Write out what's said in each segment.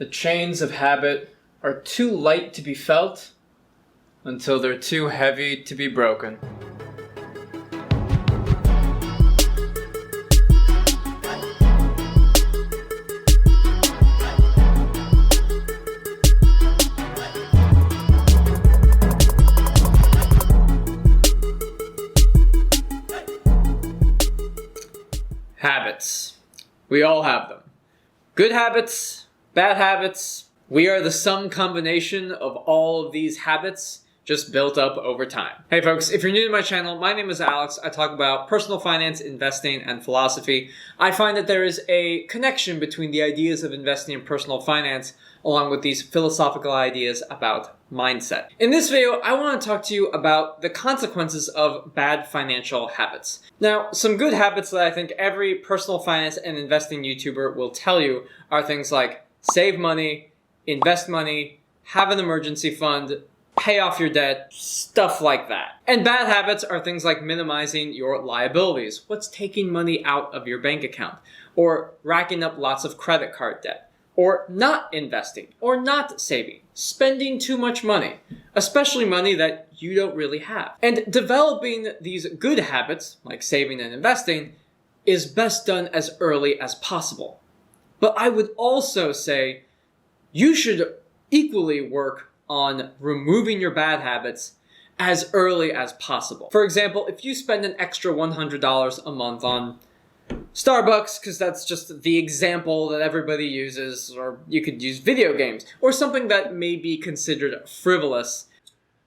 The chains of habit are too light to be felt until they're too heavy to be broken. Habits. We all have them. Good habits, bad habits. We are the sum combination of all of these habits just built up over time. Hey folks, if you're new to my channel, my name is Alex. I talk about personal finance, investing, and philosophy. I find that there is a connection between the ideas of investing in personal finance along with these philosophical ideas about mindset. In this video, I want to talk to you about the consequences of bad financial habits. Now, some good habits that I think every personal finance and investing YouTuber will tell you are things like save money, invest money, have an emergency fund, pay off your debt, stuff like that. And bad habits are things like minimizing your liabilities. What's taking money out of your bank account? Or racking up lots of credit card debt. Or not investing, or not saving, spending too much money, especially money that you don't really have. And developing these good habits, like saving and investing, is best done as early as possible. But I would also say you should equally work on removing your bad habits as early as possible. For example, if you spend an extra $100 a month on Starbucks, because that's just the example that everybody uses, or you could use video games, or something that may be considered frivolous.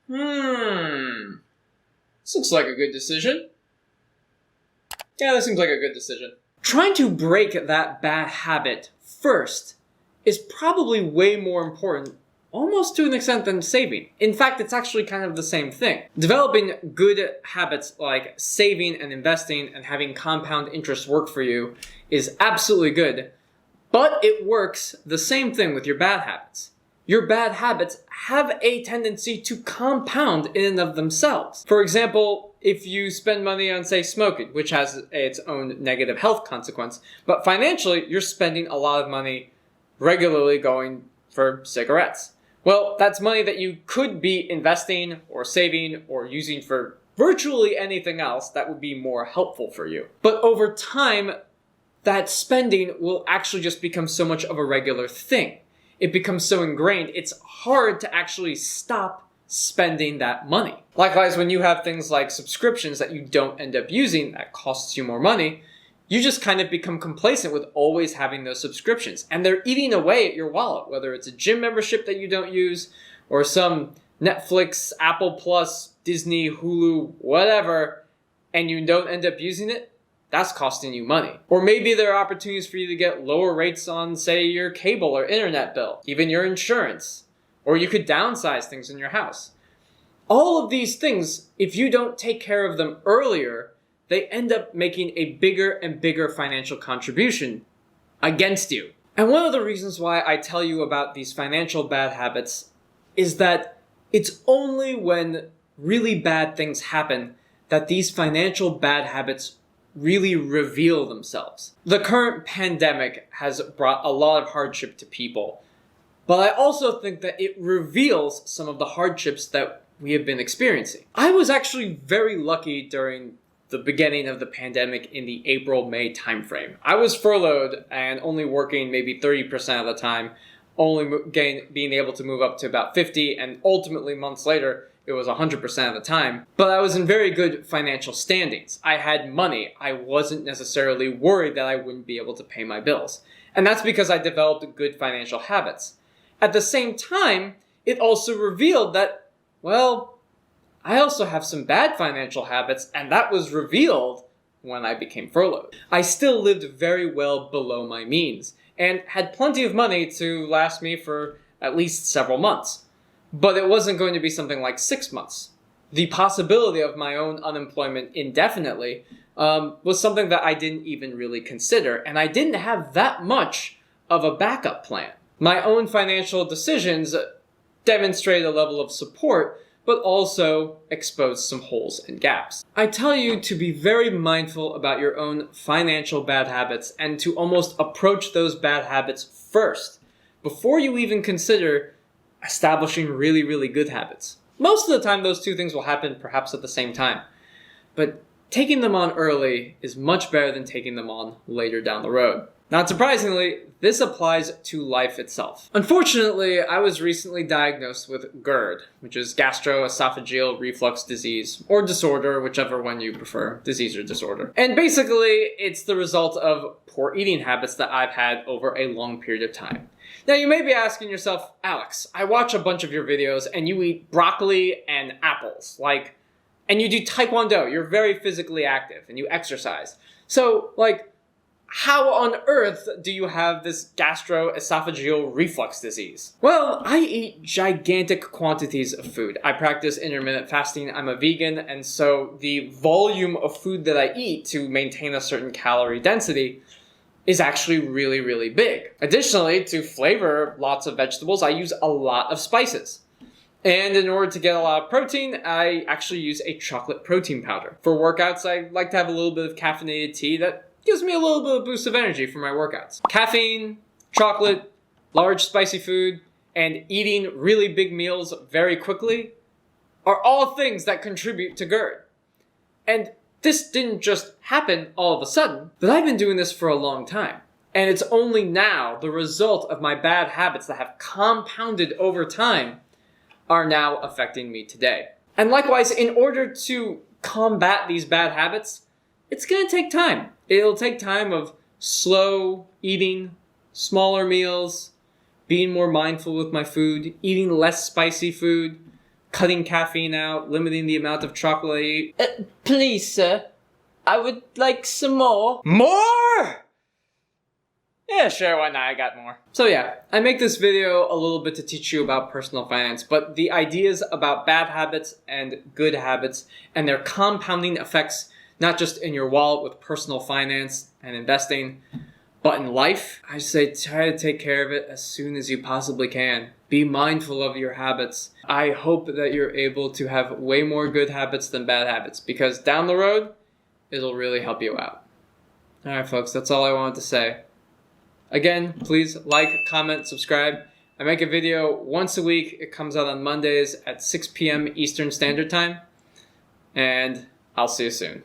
This looks like a good decision. Yeah, this seems like a good decision. Trying to break that bad habit first is probably way more important, almost to an extent, than saving. In fact, it's actually kind of the same thing. Developing good habits like saving and investing and having compound interest work for you is absolutely good, but it works the same thing with your bad habits. Your bad habits have a tendency to compound in and of themselves. For example, if you spend money on, say, smoking, which has its own negative health consequence, but financially, you're spending a lot of money regularly going for cigarettes. Well, that's money that you could be investing or saving or using for virtually anything else that would be more helpful for you. But over time, that spending will actually just become so much of a regular thing. It becomes so ingrained, it's hard to actually stop spending that money. Likewise, when you have things like subscriptions that you don't end up using that costs you more money, you just kind of become complacent with always having those subscriptions. And they're eating away at your wallet, whether it's a gym membership that you don't use, or some Netflix, Apple Plus, Disney, Hulu, whatever, and you don't end up using it, that's costing you money. Or maybe there are opportunities for you to get lower rates on, say, your cable or internet bill, even your insurance. Or you could downsize things in your house. All of these things, if you don't take care of them earlier, they end up making a bigger and bigger financial contribution against you. And one of the reasons why I tell you about these financial bad habits is that it's only when really bad things happen that these financial bad habits really reveal themselves. The current pandemic has brought a lot of hardship to people, but I also think that it reveals some of the hardships that we have been experiencing. I was actually very lucky during the beginning of the pandemic in the April-May timeframe. I was furloughed and only working maybe 30% of the time, only being able to move up to about 50, and ultimately months later, it was 100% of the time. But I was in very good financial standings. I had money. I wasn't necessarily worried that I wouldn't be able to pay my bills. And that's because I developed good financial habits. At the same time, it also revealed that, well, I also have some bad financial habits, and that was revealed when I became furloughed. I still lived very well below my means, and had plenty of money to last me for at least several months. But it wasn't going to be something like 6 months. The possibility of my own unemployment indefinitely was something that I didn't even really consider, and I didn't have that much of a backup plan. My own financial decisions demonstrated a level of support, but also expose some holes and gaps. I tell you to be very mindful about your own financial bad habits and to almost approach those bad habits first before you even consider establishing really, really good habits. Most of the time, those two things will happen perhaps at the same time. But taking them on early is much better than taking them on later down the road. Not surprisingly, this applies to life itself. Unfortunately, I was recently diagnosed with GERD, which is gastroesophageal reflux disease, or disorder, whichever one you prefer, disease or disorder. And basically, it's the result of poor eating habits that I've had over a long period of time. Now, you may be asking yourself, Alex, I watch a bunch of your videos and you eat broccoli and apples, and you do taekwondo, you're very physically active, and you exercise. So, how on earth do you have this gastroesophageal reflux disease? Well, I eat gigantic quantities of food. I practice intermittent fasting, I'm a vegan, and so the volume of food that I eat to maintain a certain calorie density is actually really, really big. Additionally, to flavor lots of vegetables, I use a lot of spices. And in order to get a lot of protein, I actually use a chocolate protein powder. For workouts, I like to have a little bit of caffeinated tea that gives me a little bit of boost of energy for my workouts. Caffeine, chocolate, large spicy food, and eating really big meals very quickly are all things that contribute to GERD. And this didn't just happen all of a sudden, but I've been doing this for a long time. And it's only now the result of my bad habits that have compounded over time are now affecting me today. And likewise, in order to combat these bad habits, it's going to take time. It'll take time of slow eating, smaller meals, being more mindful with my food, eating less spicy food, cutting caffeine out, limiting the amount of chocolate I eat. Please, sir, I would like some more. More? Yeah, sure, why not? I got more. So yeah, I make this video a little bit to teach you about personal finance, but the ideas about bad habits and good habits and their compounding effects, not just in your wallet with personal finance and investing, but in life, I say try to take care of it as soon as you possibly can. Be mindful of your habits. I hope that you're able to have way more good habits than bad habits, because down the road, it'll really help you out. Alright folks, that's all I wanted to say. Again, please like, comment, subscribe. I make a video once a week. It comes out on Mondays at 6 p.m. Eastern Standard Time. And I'll see you soon.